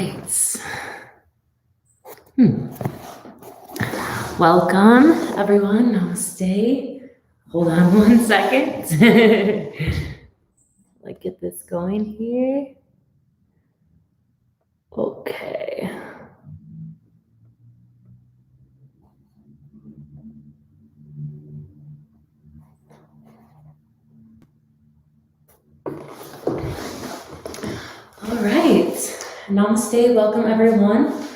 right. Welcome, everyone. Namaste. Hold on one second. Let's get this going here. Okay. All right. Namaste. Welcome, everyone.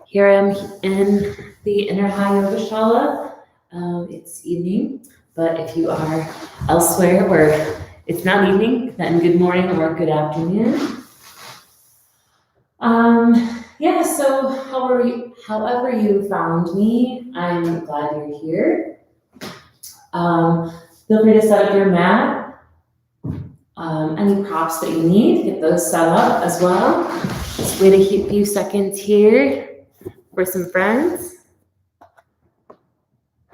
Here I am in the Inner High Yoga Shala. It's evening, but if you are elsewhere where it's not evening, then good morning or good afternoon. So however you found me, I'm glad you're here. Feel free to set up your mat. Any props that you need, get those set up as well. Just wait a few seconds here for some friends.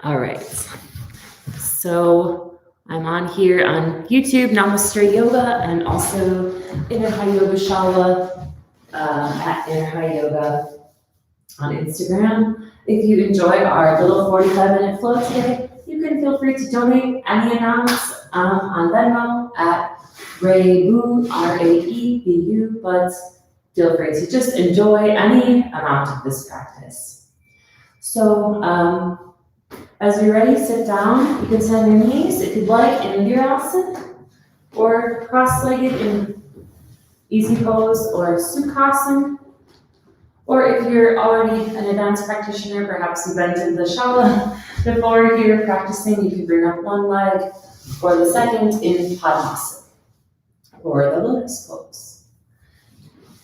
All right. So I'm on here on YouTube, Namaste Yoga, and also Inner High Yoga Shala at Inner High Yoga on Instagram. If you enjoy our little 45-minute flow today, you can feel free to donate any amount on Venmo at Raebu, R-A-E-B-U, but feel free to just enjoy any amount of this practice. So as you're ready, sit down. You can sit on your knees if you'd like in Virasana, or cross-legged in easy pose or Sukhasana. Or if you're already an advanced practitioner, perhaps you've been to the Shala before you're practicing, you can bring up one leg or the second in Padmasana or the lotus pose.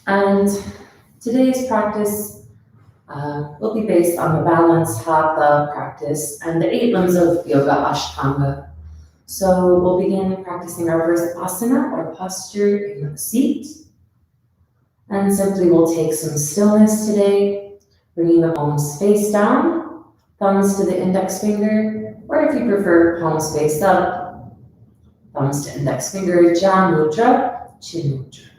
And today's practice will be based on the balanced Hatha practice and the 8 limbs of Yoga Ashtanga. So we'll begin practicing our first asana or posture in the seat. And simply we'll take some stillness today, bringing the palms face down, thumbs to the index finger, or if you prefer, palms face up, thumbs to index finger, Jam Mudra, Chin Mudra.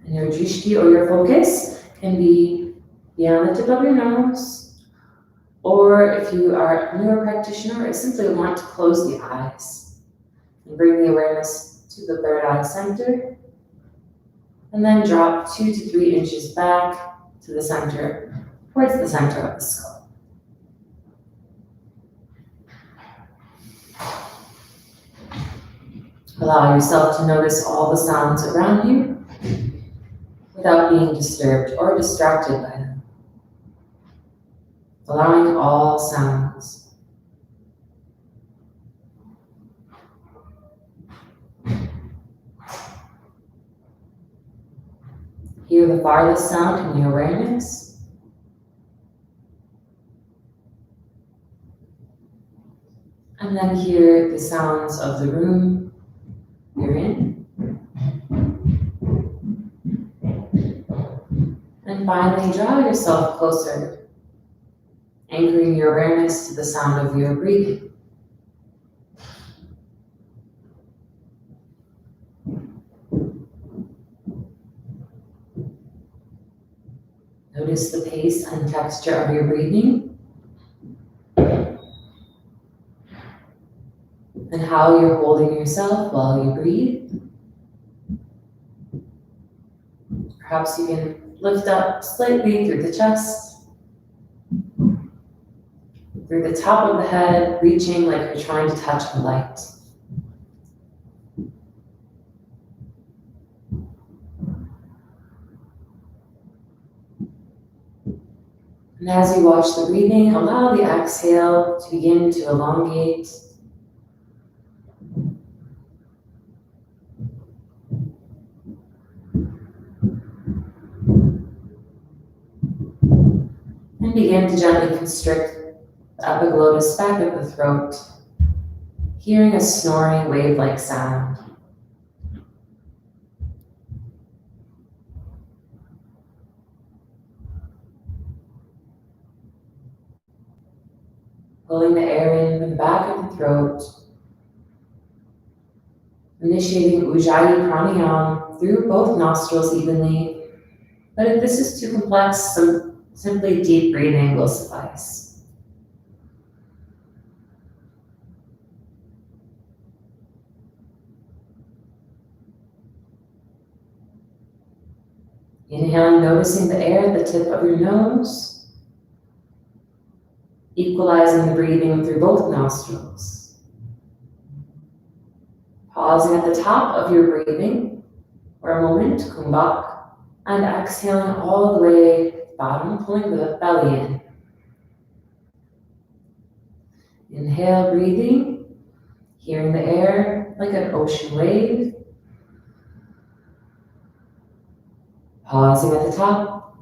And your drishti or your focus can be beyond the tip of your nose, or if you are a newer practitioner, I simply want to close the eyes. And bring the awareness to the third eye center, and then drop 2 to 3 inches back to the center, towards the center of the skull. Allow yourself to notice all the sounds around you without being disturbed or distracted by them. Allowing all sounds. Hear the farthest sound in your awareness. And then hear the sounds of the room you're in. And finally, draw yourself closer, anchoring your awareness to the sound of your breathing. Notice the pace and texture of your breathing and how you're holding yourself while you breathe. Perhaps you can lift up slightly through the chest, through the top of the head, reaching like you're trying to touch the light. And as you watch the breathing, allow the exhale to begin to elongate. And begin to gently constrict the epiglottis back of the throat, hearing a snoring wave-like sound. Pulling the air in from the back of the throat, Initiating Ujjayi Pranayama through both nostrils evenly, but if this is too complex, simply deep breathing will suffice. Inhaling, noticing the air at the tip of your nose, equalizing the breathing through both nostrils. Pausing at the top of your breathing for a moment, kumbhak, and exhaling all the way bottom, pulling the belly in. Inhale, breathing, hearing the air like an ocean wave. Pausing at the top.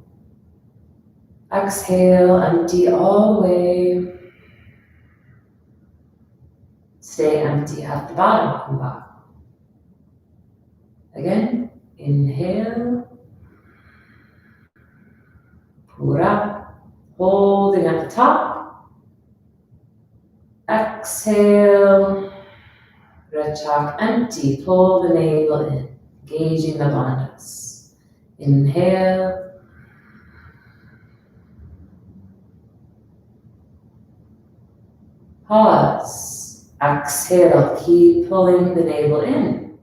Exhale, empty all the way. Stay empty at the bottom, kumbhak. Again, inhale. Pura, holding at the top. Exhale. Rachak, empty, pull the navel in, engaging the bandhas. Inhale. Pause. Exhale, keep pulling the navel in.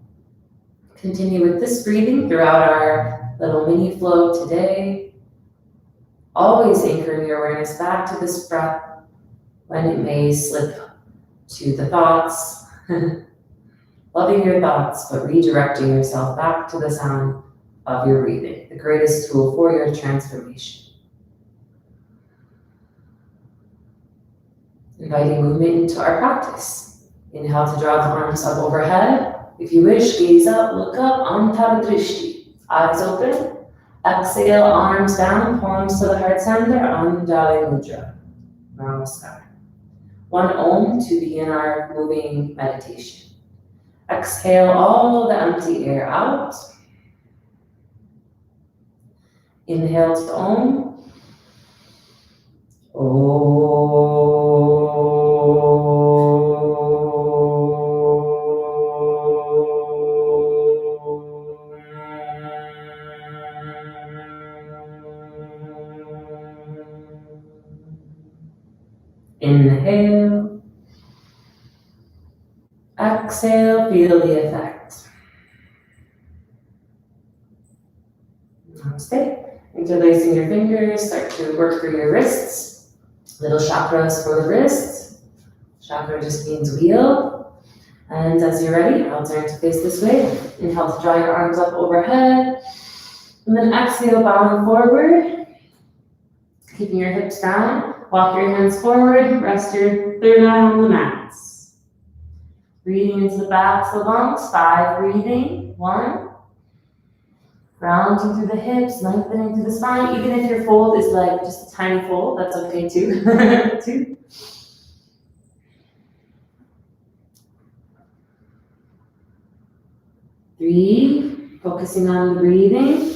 Continue with this breathing throughout our little mini flow today. Always anchoring your awareness back to this breath when it may slip to the thoughts. Loving your thoughts, but redirecting yourself back to the sound of your breathing, the greatest tool for your transformation. Inviting movement into our practice. Inhale to draw the arms up overhead. If you wish, gaze up, look up, Antavadrishti. Eyes open. Exhale, arms down, palms to the heart center, Anjali Mudra. Namaskar. One Om to begin our moving meditation. Exhale all the empty air out. Inhale to Om. Inhale. Exhale, feel the effect. Namaste. Interlacing your fingers, start to work through your wrists. Little chakras for the wrists. Chakra just means wheel. And as you're ready, I'll turn to face this way. Inhale to draw your arms up overhead. And then exhale, bowing forward. Keeping your hips down. Walk your hands forward. Rest your third eye on the mats. Breathing into the backs of the lungs. 5 breathing. 1. Rounding through the hips, lengthening through the spine. Even if your fold is like just a tiny fold, that's okay too. 2. 3. Focusing on the breathing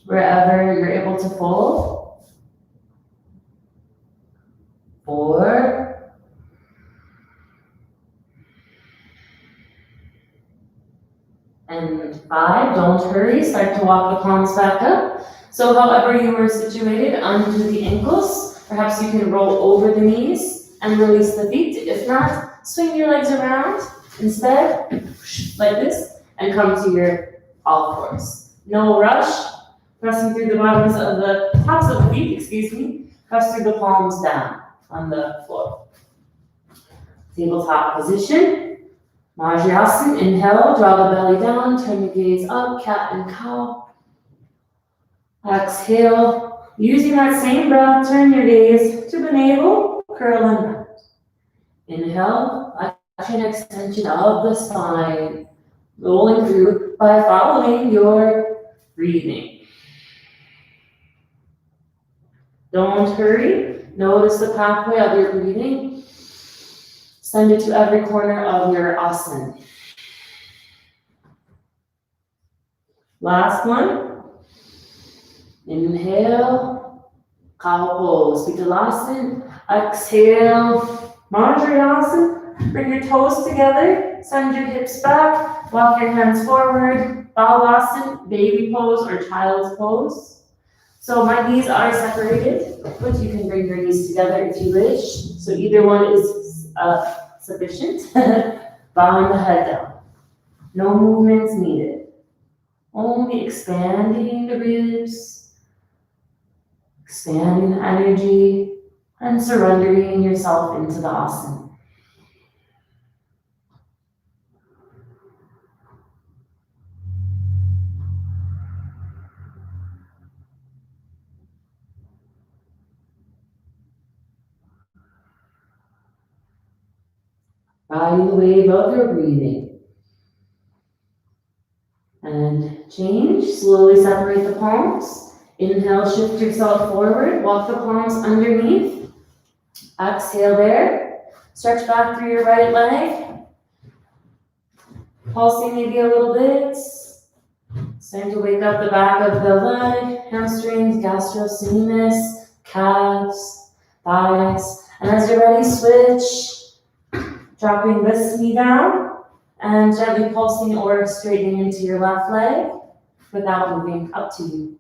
wherever you're able to fold. 4. And 5, don't hurry, start to walk the palms back up. So however you are situated, under the ankles, perhaps you can roll over the knees and release the feet. If not, swing your legs around instead, like this, and come to your all fours. No rush, pressing through the bottoms of the tops of the feet, press through the palms down on the floor. Tabletop position. Majrasana, inhale, draw the belly down, turn your gaze up, cat and cow. Exhale, using that same breath, turn your gaze to the navel, curl and round. Inhale, flexion extension of the spine, rolling through by following your breathing. Don't hurry, notice the pathway of your breathing. Send it to every corner of your asana. Last one. Inhale, cow pose, Vipalasana. Exhale, Majrasana. bring your toes together, send your hips back, walk your hands forward, Balasana, baby pose or child's pose. So my knees are separated, but you can bring your knees together if you wish. So either one is sufficient. Bowing the head down. No movements needed. Only expanding the ribs, expanding the energy, and surrendering yourself into the asana. Riding the wave of your breathing. And change, slowly separate the palms. Inhale, shift yourself forward, walk the palms underneath. Exhale there. Stretch back through your right leg. Pulsing maybe a little bit. Starting to wake up the back of the leg, hamstrings, gastrocnemius, calves, thighs. And as you're ready, switch. Dropping this knee down and gently pulsing or straightening into your left leg without moving, up to you.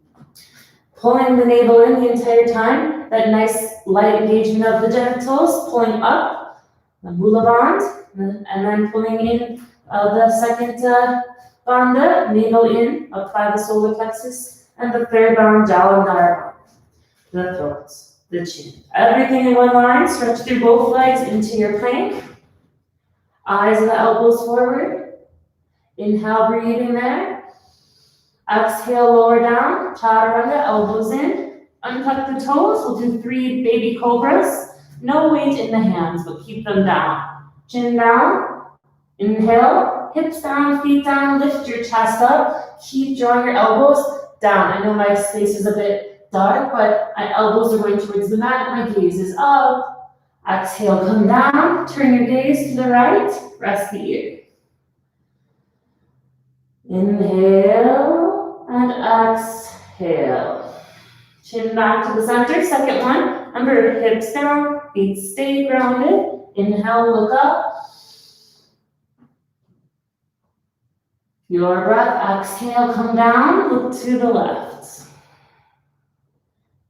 Pulling the navel in the entire time, that nice light engagement of the genitals, pulling up, the mula band, and then pulling in the second bandha, navel in, up by the solar plexus, and the third band, jalandhara, the throat, the chin. Everything in one line, stretch through both legs into your plank. Eyes and the elbows forward. Inhale, breathing there. Exhale, lower down, chaturanga, elbows in. Untuck the toes. We'll do 3 baby cobras. No weight in the hands, but keep them down. Chin down. Inhale, hips down, feet down. Lift your chest up. Keep drawing your elbows down. I know my space is a bit dark, but my elbows are going towards the mat. My gaze is up. Exhale, come down. Turn your gaze to the right. Rest the ear. Inhale and exhale. Chin back to the center. Second one. Remember, hips down, feet stay grounded. Inhale, look up. Your breath. Exhale, come down. Look to the left.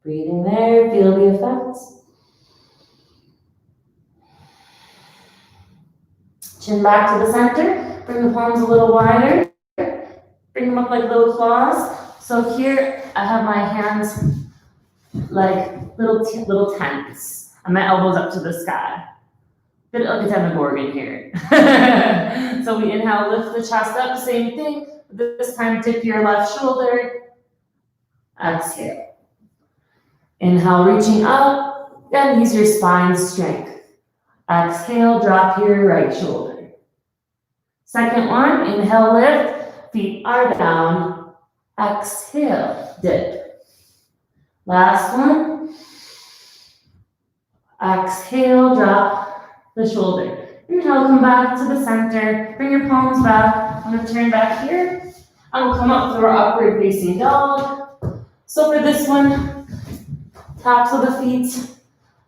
Breathing there. Feel the effects. Chin back to the center. Bring the palms a little wider. Bring them up like little claws. So here I have my hands like little tents, and my elbows up to the sky. Bit like a Demogorgon here. So we inhale, lift the chest up, same thing. This time dip your left shoulder. Exhale. Inhale, reaching up, and use your spine's strength. Exhale, drop your right shoulder. Second one, inhale, lift, feet are down. Exhale, dip. Last one. Exhale, drop the shoulder. Inhale, come back to the center. Bring your palms back. I'm going to turn back here. I will come up through our upward facing dog. So for this one, taps of the feet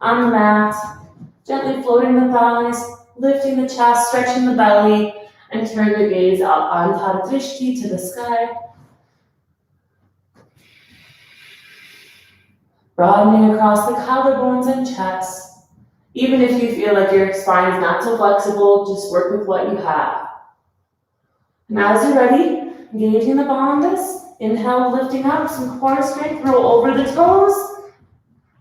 on the mat. Gently floating the thighs, lifting the chest, stretching the belly, and turn the gaze up on Tadadrishti to the sky. Broadening across the collarbones and chest. Even if you feel like your spine is not so flexible, just work with what you have. And as you're ready, engaging the bandhas, inhale, lifting up, some core strength, roll over the toes.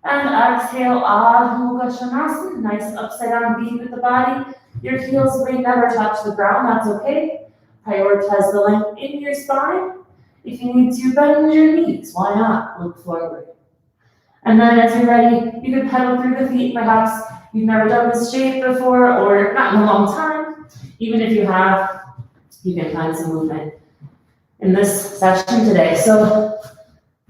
And exhale, Adho Mukha Svanasana, nice upside down V with the body. Your heels may never touch the ground, that's okay. Prioritize the length in your spine. If you need to, bend your knees, why not? Look forward. And then as you're ready, you can pedal through the feet. Perhaps you've never done this shape before, or not in a long time. Even if you have, you can find some movement in this session today. So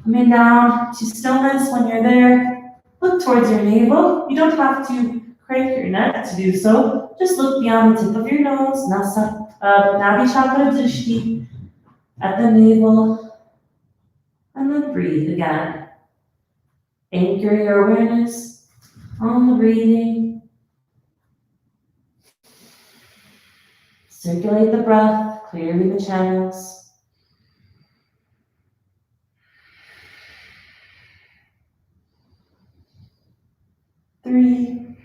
coming down to stillness when you're there. Look towards your navel. You don't have to crank your neck to do so. Just look beyond the tip of your nose, Nabi Chakra Drishti, at the navel, and then breathe again. Anchor your awareness on the breathing. Circulate the breath, clearly the channels. Three,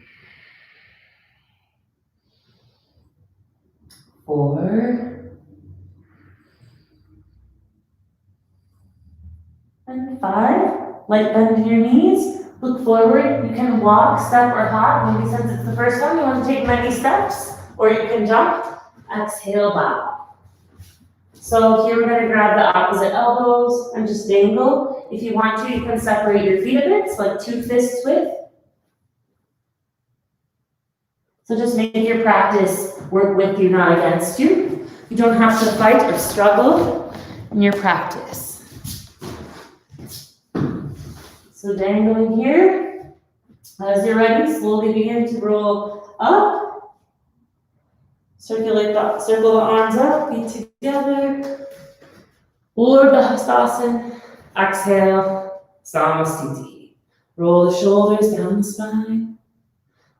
4, and 5. Light bend in your knees. Look forward. You can walk, step, or hop. Maybe since it's the first one, you want to take many steps, or you can jump. Exhale, bow. So here we're going to grab the opposite elbows and just dangle. If you want to, you can separate your feet a bit, so like 2 fists width. So just make your practice work with you, not against you. You don't have to fight or struggle in your practice. So dangling here. As you're ready, slowly begin to roll up. Circle the arms up, feet together. Urdhva Hastasana. Exhale, Samasthiti. Roll the shoulders down the spine.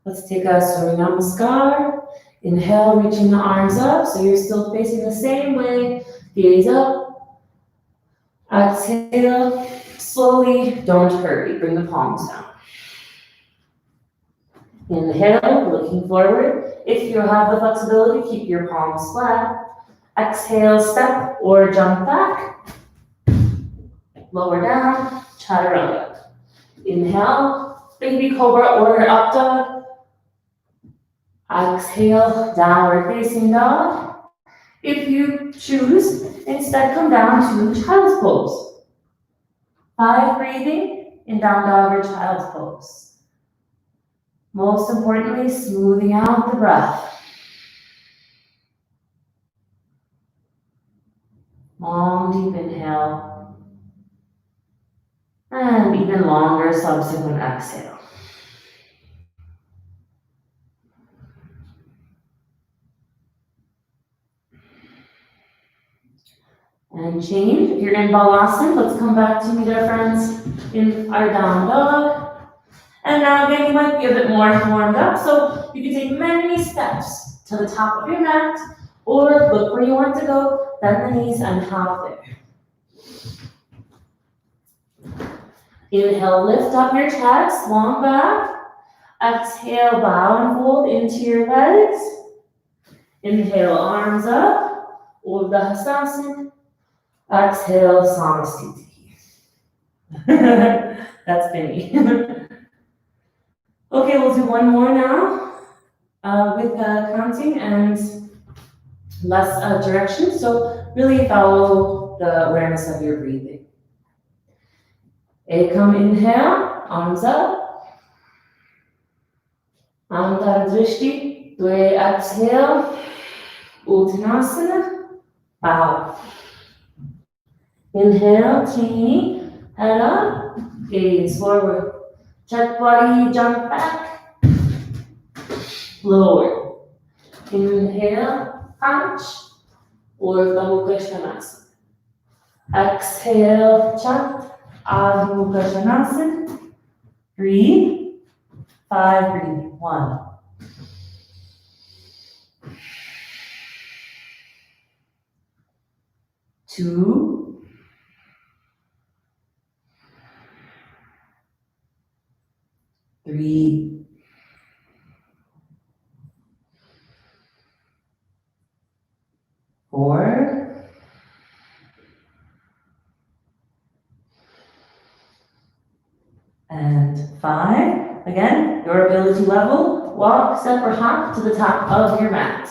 Let's take a Surya Namaskar. Inhale, reaching the arms up, so you're still facing the same way. Gaze up. Exhale, slowly, don't hurry. Bring the palms down. Inhale, looking forward. If you have the flexibility, keep your palms flat. Exhale, step or jump back. Lower down, chaturanga. Inhale, baby cobra or up dog. Exhale, downward facing dog. If you choose, instead come down to child's pose. 5 breathing in down dog or child's pose. Most importantly, smoothing out the breath. Long, deep inhale. And even longer subsequent exhale. And change. If you're in Balasana, let's come back to meet our friends in our down dog. And now again, you might be a bit more warmed up, so you can take many steps to the top of your mat, or look where you want to go, bend the knees and hop there. Inhale, lift up your chest, long back. Exhale, bow and fold into your legs. Inhale, arms up, Urdhva Hastasana. Exhale, Samasthiti. That's Vinny. Okay, we'll do one more now with counting and less direction. So really follow the awareness of your breathing. Ekam inhale, arms up. Antara drishti, dve exhale, Uttanasana, bow. Inhale, chini, head up, gaze forward. Chatwari, jump back, lower. Inhale, punch, Urdhva Mukha Svanasana. Exhale, chat, Adho Mukha Svanasana. Breathe, 5, breathe, 1. 2. 3. 4. And 5. Again, your ability level, walk, step, or hop to the top of your mat.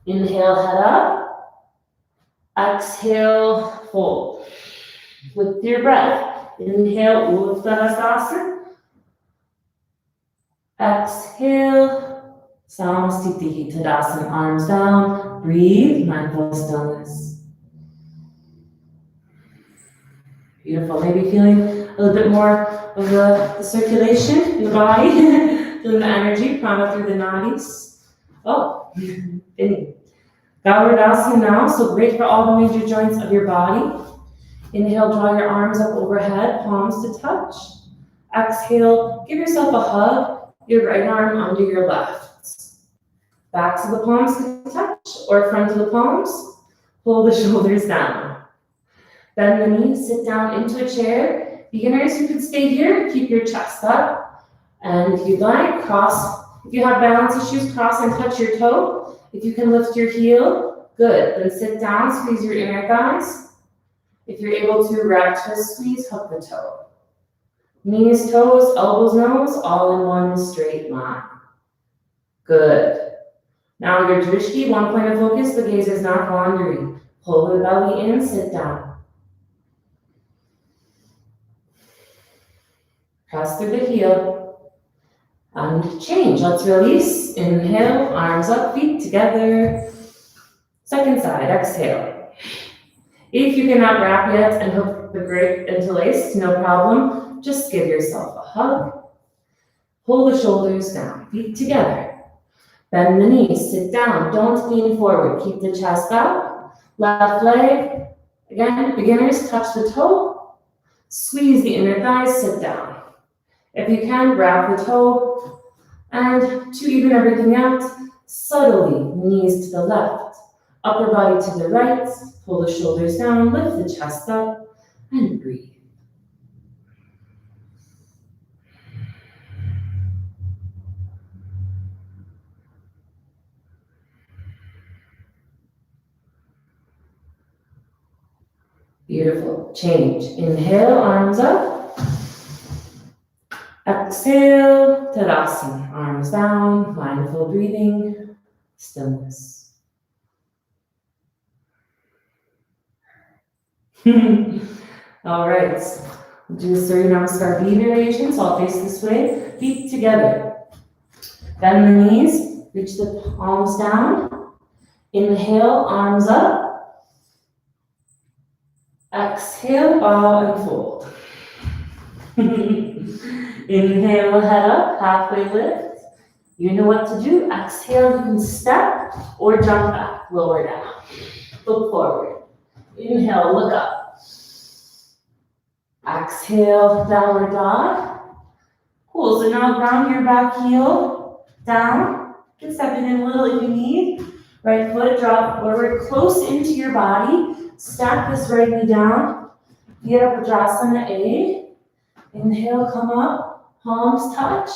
Inhale, head up. Exhale, fold. With your breath. Inhale, Urdhva Hastasana. Exhale, Samasthiti, Tadasana, arms down. Breathe, mindful stillness. Beautiful. Maybe feeling a little bit more of the circulation in the body, feeling the energy, prana through the nadis. Oh, Vinny. Gauradasana now, so great for all the major joints of your body. Inhale, draw your arms up overhead, palms to touch. Exhale, give yourself a hug, your right arm under your left. Backs of the palms can touch or front of the palms. Pull the shoulders down. Bend the knees, sit down into a chair. Beginners, you can stay here, keep your chest up. And if you'd like, cross. If you have balance issues, cross and touch your toe. If you can lift your heel, good. Then sit down, squeeze your inner thighs. If you're able to, wrap twist, squeeze, hook the toe. Knees, toes, elbows, nose, all in one straight line. Good. Now your drishti, one point of focus, the gaze is not wandering. Pull the belly in, sit down. Press through the heel. And change. Let's release. Inhale, arms up, feet together. Second side, exhale. If you cannot wrap yet and hook the grip interlaced, no problem. Just give yourself a hug. Pull the shoulders down, feet together. Bend the knees, sit down, don't lean forward. Keep the chest up. Left leg. Again, beginners, touch the toe. Squeeze the inner thighs, sit down. If you can, wrap the toe. And to even everything out, subtly, knees to the left, upper body to the right, pull the shoulders down, lift the chest up, and breathe. Beautiful. Change. Inhale, arms up. Exhale, Tadasana. Arms down, mindful breathing, stillness. All right. We'll do the Surya Namaskar V variation, so I'll face this way. Feet together. Bend the knees, reach the palms down. Inhale, arms up. Exhale, bow and fold. Inhale, head up, halfway lift. You know what to do. Exhale, you can step or jump back, lower down. Look forward. Inhale, look up. Exhale, downward dog. Cool, so now ground your back heel down. You can step it in a little if you need. Right foot, drop forward, close into your body. Stack this right knee down. Virabhadrasana A. Inhale, come up, palms touch.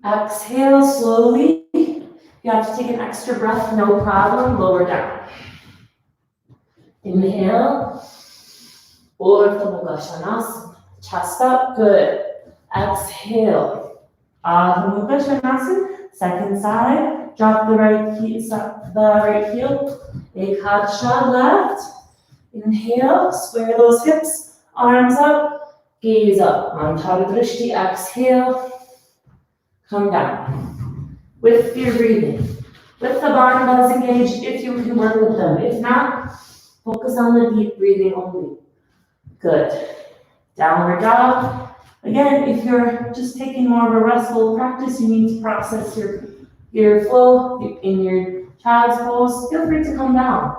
Exhale slowly. You have to take an extra breath, no problem, lower down. Inhale, Urdhva Mukha Svanasana, chest up, good. Exhale, Adho Mukha Svanasana, second side, drop the right heel, Ekadasha left. Inhale, square those hips, arms up, gaze up. Antara Drishti, exhale, come down. With your breathing. With the barbells engaged, if you can work with them. If not, focus on the deep breathing only. Good. Downward dog. Again, if you're just taking more of a restful practice, you need to process your flow in your child's pose, feel free to come down.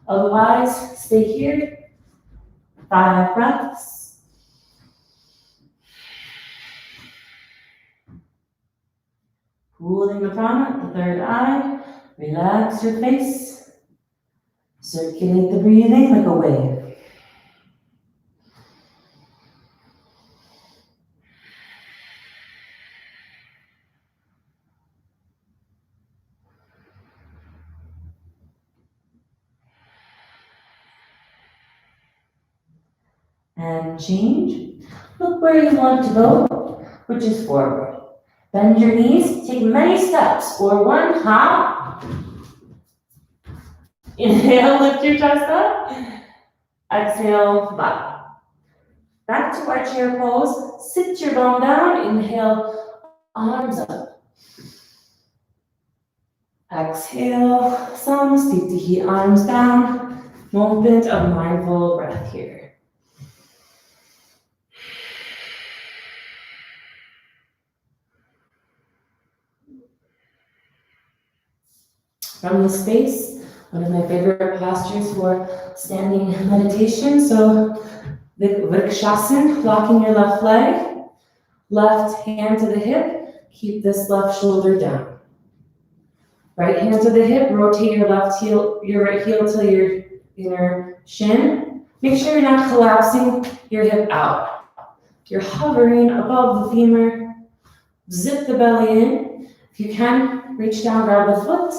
Otherwise, stay here. 5 breaths. Cooling the prana, the third eye. Relax your face. Circulate the breathing like a wave. And change. Look where you want to go, which is forward. Bend your knees, take many steps, or one hop. Inhale, lift your chest up. Exhale, bow. Back to our chair pose. Sit your bum down. Inhale, arms up. Exhale, samastitihi, arms down. Moment of mindful breath here. From this space, one of my favorite postures for standing meditation. So, Vrikshasana, locking your left leg, left hand to the hip, Keep this left shoulder down. Right hand to the hip, rotate your right heel to your inner shin. Make sure you're not collapsing your hip out. You're hovering above the femur. Zip the belly in. If you can, reach down, grab the foot.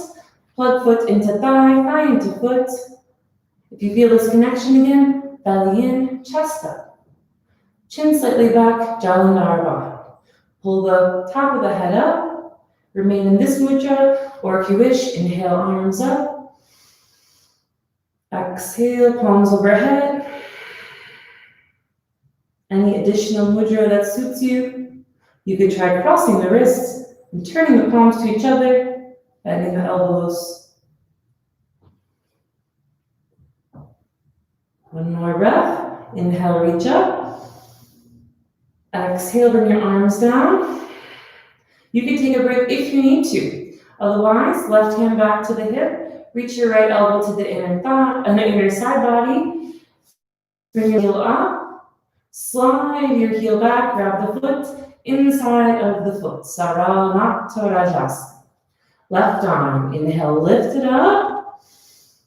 Plug foot into thigh, thigh into foot. If you feel this connection again, belly in, chest up. Chin slightly back, Jalandhara. Pull the top of the head up. Remain in this mudra, or if you wish, inhale, arms up. Exhale, palms overhead. Any additional mudra that suits you. You could try crossing the wrists and turning the palms to each other, bending the elbows. One more breath. Inhale, reach up. Exhale, bring your arms down. You can take a break if you need to. Otherwise, left hand back to the hip. Reach your right elbow to the inner thigh, and the inner side body. Bring your heel up. Slide your heel back. Grab the foot inside of the foot. Saranatarajasana. Left arm. Inhale, lift it up.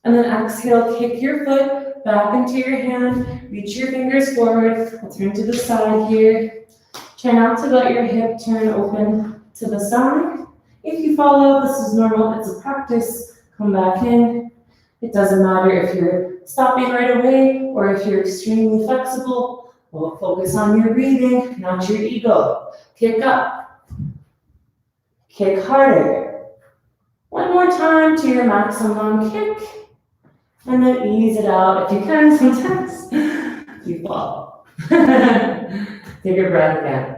And then exhale, kick your foot back into your hand. Reach your fingers forward. I'll turn to the side here. Try not to let your hip turn open to the side. If you fall out, this is normal. It's a practice. Come back in. It doesn't matter if you're stopping right away or if you're extremely flexible. We'll focus on your breathing, not your ego. Kick up. Kick harder. One more time to your maximum kick. And then ease it out. If you can, sometimes you fall. Take a breath again.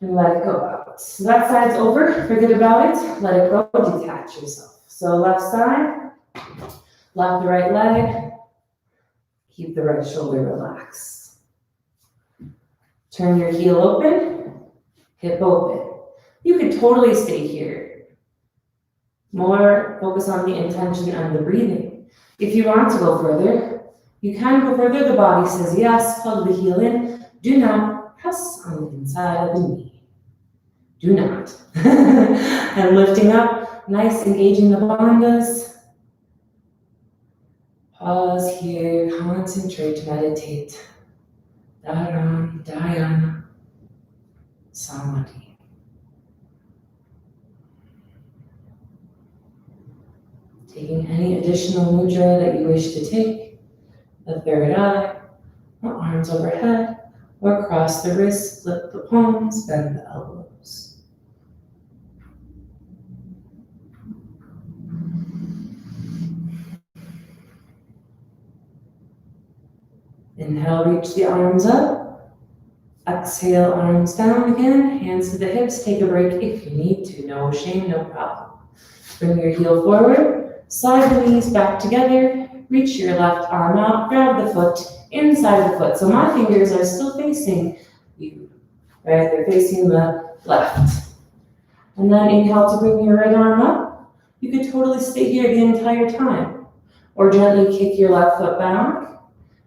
And let it go out. So that side's over. Forget about it. Let it go. Detach yourself. So left side. Lock the right leg. Keep the right shoulder relaxed. Turn your heel open. Hip open. You could totally stay here. More focus on the intention and the breathing. If you want to go further, you can go further. The body says yes. Plug the heel in. Do not press on the inside of the knee. Do not. And lifting up, nice, engaging the bandhas. Pause here, concentrate, meditate. Dharam, Dhyana, Samadhi. Taking any additional mudra that you wish to take, the third eye, or arms overhead, or cross the wrists, flip the palms, bend the elbows. Inhale, reach the arms up. Exhale, arms down again. Hands to the hips. Take a break if you need to. No shame, no problem. Bring your heel forward. Slide the knees back together. Reach your left arm out. Grab the foot inside the foot. So my fingers are still facing you. Right? They're facing the left. And then inhale to bring your right arm up. You could totally stay here the entire time. Or gently kick your left foot back.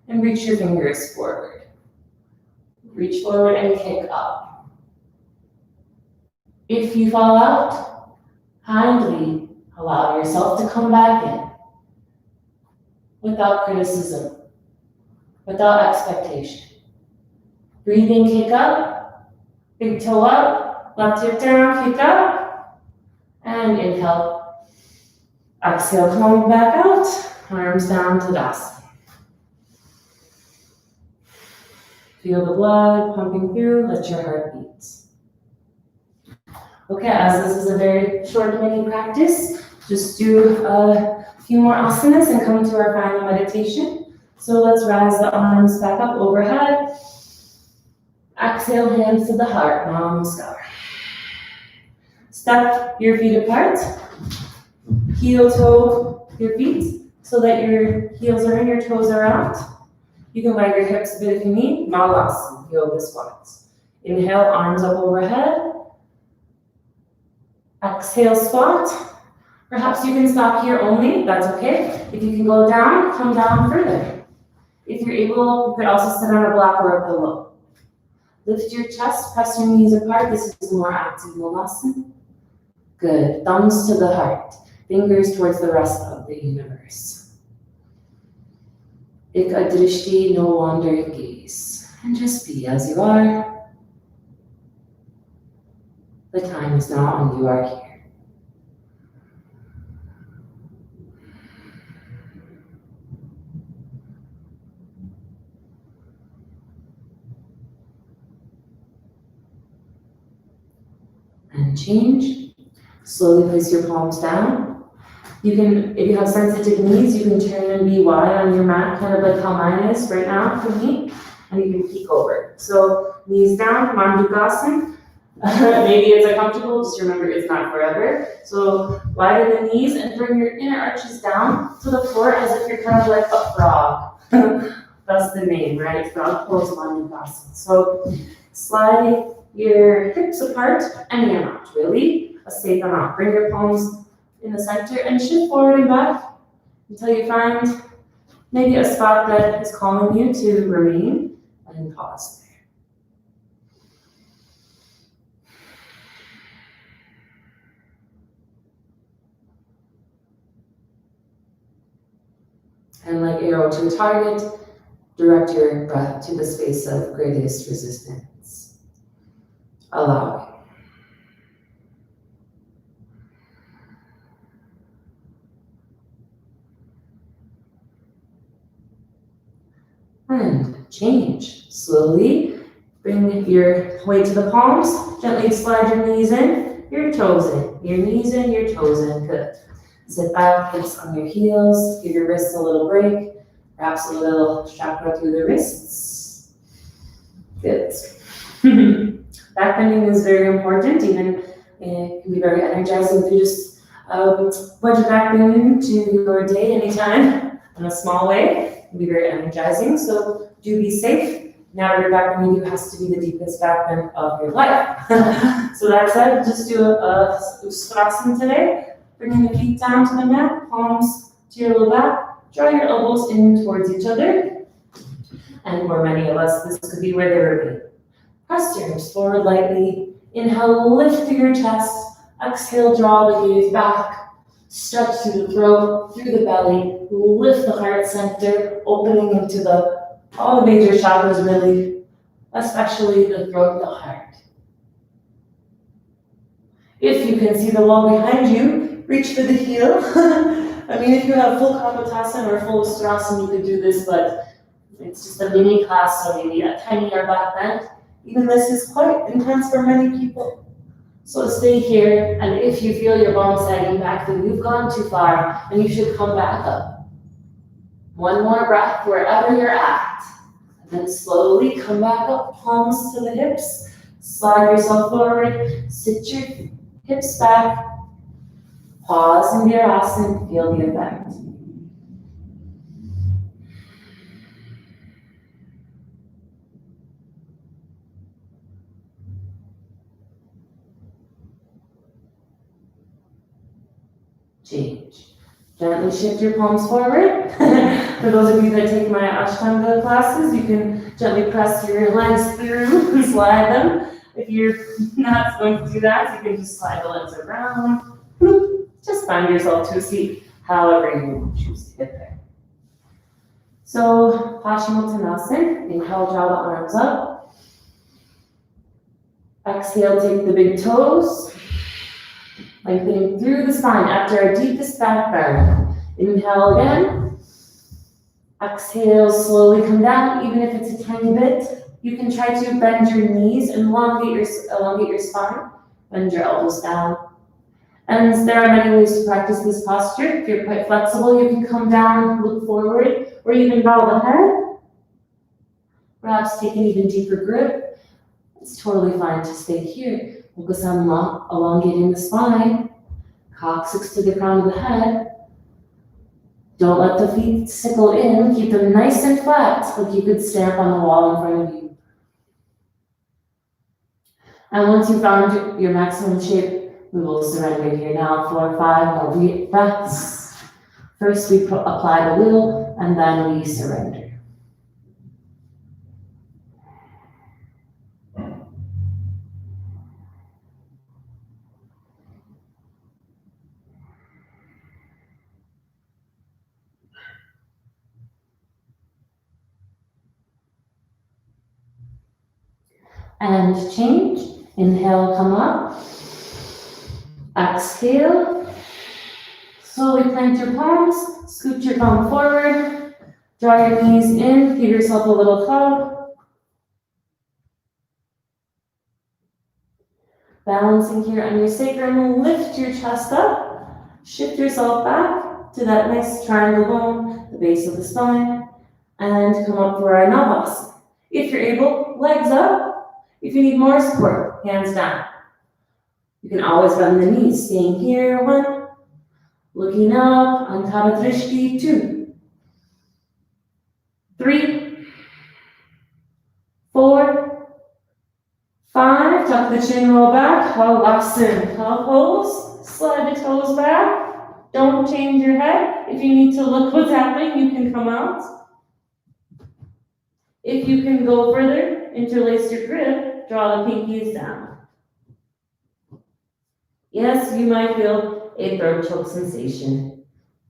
And reach your fingers forward. Reach forward and kick up. If you fall out, kindly allow yourself to come back in. Without criticism. Without expectation. Breathing, kick up. Big toe up. Left hip down, kick up. And inhale. Exhale, come back out. Arms down to Tadasana. Feel the blood pumping through, let your heart beat. Okay, as this is a very short mini practice, just do a few more asanas and come to our final meditation. So let's rise the arms back up overhead. Exhale, hands to the heart, Namaskar. Step your feet apart. Heel toe your feet so that your heels are in, your toes are out. You can wag your hips a bit if you need. Malasana, yoga squats. Inhale, arms up overhead. Exhale, squat. Perhaps you can stop here only, that's okay. If you can go down, come down further. If you're able, you could also sit on a block or a pillow. Lift your chest, press your knees apart. This is more active Molasana. Good. Thumbs to the heart. Fingers towards the rest of the universe. Ik adrishti, no wandering gaze. And just be as you are. The time is now and you are here. And change. Slowly place your palms down. You can, if you have sensitive knees, you can turn and be wide on your mat, kind of like how mine is right now for me, and you can peek over. So knees down, Mandukasana. Maybe it's uncomfortable, just remember it's not forever. So widen the knees and bring your inner arches down to the floor as if you're kind of like a frog. That's the name, right? Frog pose, Mandukasana. So slide your hips apart, any amount really, a safe amount. Bring your palms in the center and shift forward and back until you find maybe a spot that is calming you to remain and pause there. And like arrow to a target, direct your breath to the space of greatest resistance. Allow it. And change. Slowly bring your weight to the palms. Gently slide your knees in, your toes in. Your knees in, your toes in. Good. Sit back, hips on your heels. Give your wrists a little break. Perhaps a little chakra through the wrists. Good. Back bending is very important. Even it can be very energizing if you just put your back bend into your day anytime in a small way. Be very energizing, so do be safe. Now your back bend has to be the deepest back bend of your life. So that said, just do a Ustrasana today. Bringing the feet down to the mat, palms to your low back. Draw your elbows in towards each other. And for many of us, this could be where they were. Press your hips forward lightly. Inhale, lift through your chest. Exhale, draw the gaze back. Stretch through the throat, through the belly, lift the heart center, opening into all the major chakras really, especially the throat, the heart. If you can see the wall behind you, reach for the heel. I mean, if you have full Kapotasana or full Ustrasana, you could do this, but it's just a mini class, so maybe a tiny or back bend. Even this is quite intense for many people. So stay here, and if you feel your bum sagging back, then you've gone too far, and you should come back up. One more breath wherever you're at. And then slowly come back up, palms to the hips. Slide yourself forward, sit your hips back. Pause in Virasana, feel the effect. Change. Gently shift your palms forward. For those of you that take my Ashtanga classes, you can gently press your legs through and slide them. If you're not going to do that, you can just slide the legs around. Just find yourself to a seat, however you choose to get there. So, Paschimottanasana, inhale, draw the arms up. Exhale, take the big toes. Lengthening through the spine after our deepest back bend. Inhale again. Exhale, slowly come down, even if it's a tiny bit. You can try to bend your knees and elongate your spine. Bend your elbows down. And there are many ways to practice this posture. If you're quite flexible, you can come down, look forward, or even bow the head. Perhaps take an even deeper grip. It's totally fine to stay here. Focus on elongating the spine. Coccyx to the crown of the head. Don't let the feet sickle in. Keep them nice and flat, like you could stamp on the wall in front of you. And once you've found your maximum shape, we will surrender here now for 5 more breaths. First, we apply the will, and then we surrender. And change. Inhale, come up. Exhale. Slowly plant your palms, scoot your bum forward, draw your knees in, give yourself a little hug. Balancing here on your sacrum, lift your chest up, shift yourself back to that nice triangle bone, the base of the spine, and come up for our Navasana. If you're able, legs up. If you need more support, hands down. You can always bend the knees, staying here, 1, looking up, Antara Drishti, 2, 3, 4, 5, tuck the chin, roll back, Halasana, cow pose, slide the toes back, don't change your head. If you need to look what's happening, you can come out. If you can go further, interlace your grip, draw the pinkies down. Yes, you might feel a throat choke sensation.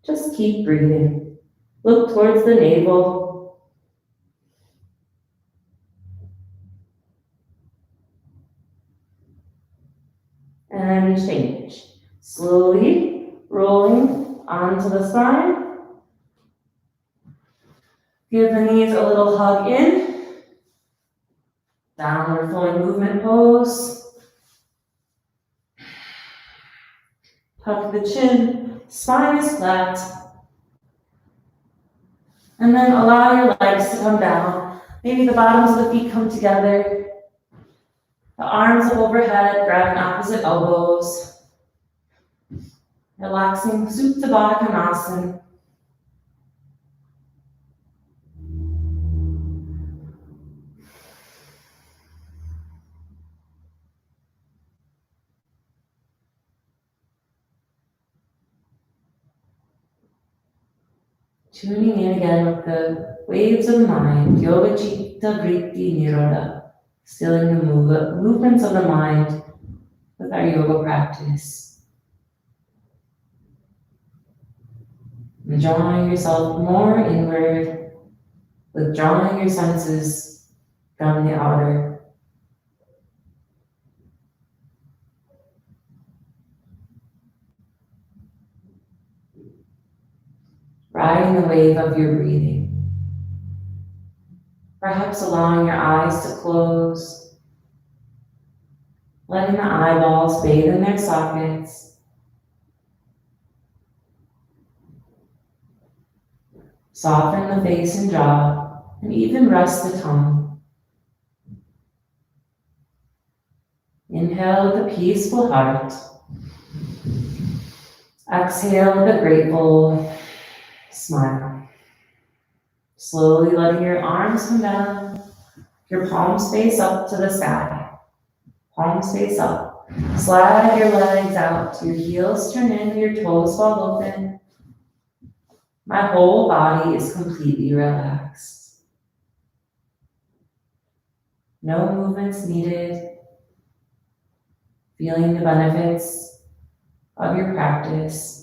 Just keep breathing. Look towards the navel. And change. Slowly rolling onto the spine. Give the knees a little hug in. Downward flowing movement pose. Tuck the chin, spine is flat. And then allow your legs to come down. Maybe the bottoms of the feet come together. The arms up overhead, grabbing opposite elbows. Relaxing Supta Baddha Konasana. Tuning in again with the waves of the mind, Yoga Chitta Vritti Nirodha, stilling the movements of the mind with our yoga practice. And drawing yourself more inward, withdrawing your senses from the outer. Riding the wave of your breathing. Perhaps allowing your eyes to close, letting the eyeballs bathe in their sockets. Soften the face and jaw, and even rest the tongue. Inhale with a peaceful heart. Exhale with a grateful smile. Slowly letting your arms come down, your palms face up to the sky. Palms face up. Slide your legs out, your heels turn in, your toes fall open. My whole body is completely relaxed. No movements needed. Feeling the benefits of your practice.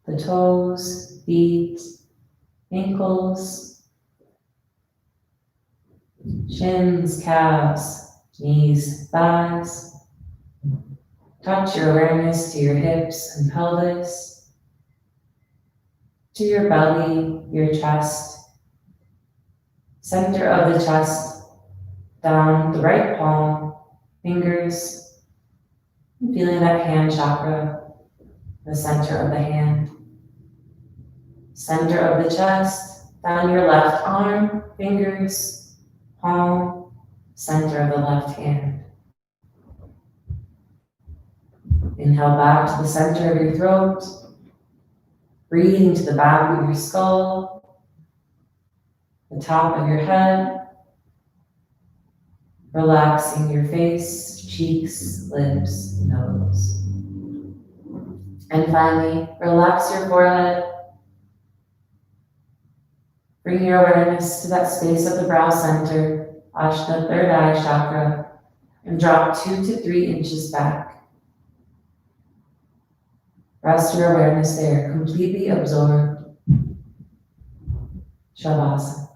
The toes, feet, ankles, shins, calves, knees, thighs. Touch your awareness to your hips and pelvis, to your belly, your chest, center of the chest, down the right palm, fingers, and feeling that hand chakra, the center of the hand. Center of the chest, down your left arm, fingers, palm, center of the left hand. Inhale back to the center of your throat, breathing to the back of your skull, the top of your head, relaxing your face, cheeks, lips, nose. And finally, relax your forehead. Bring your awareness to that space of the brow center, Ashta, third eye chakra, and drop 2 to 3 inches back. Rest your awareness there, completely absorbed. Shavasana.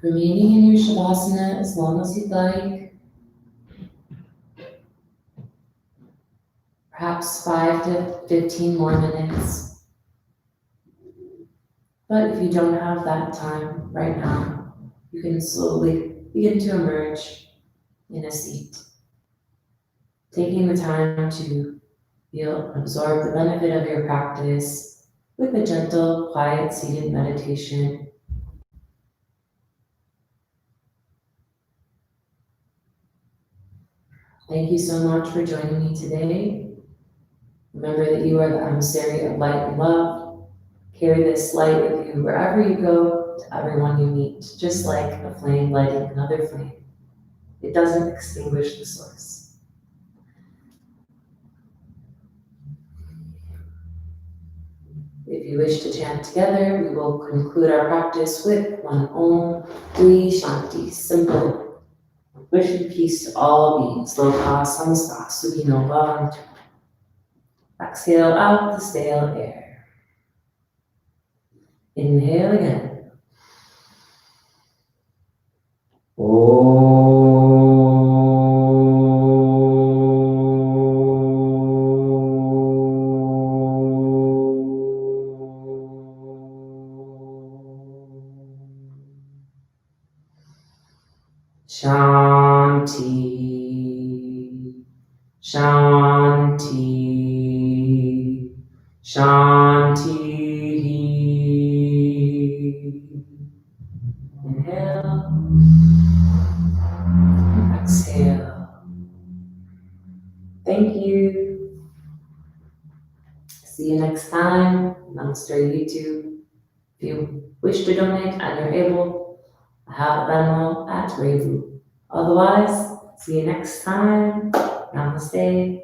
Remaining in your Shavasana as long as you'd like, perhaps 5 to 15 more minutes. But if you don't have that time right now, you can slowly begin to emerge in a seat, taking the time to feel and absorb the benefit of your practice with a gentle, quiet, seated meditation. Thank you so much for joining me today. Remember that you are the emissary of light and love. Carry this light with you wherever you go, to everyone you meet, just like a flame lighting another flame. It doesn't extinguish the source. If you wish to chant together, we will conclude our practice with one Om Dvi Shanti, simple. Wishing peace to all beings. Loka Samasta Sukhino Bhavantu. Exhale out the stale air. Inhale again. Shanti, Shanti, Shanti. Inhale, exhale. Thank you. See you next time. Namaste YouTube. If you wish to donate and you're able, I have Venmo at Revu. Otherwise, see you next time. Namaste.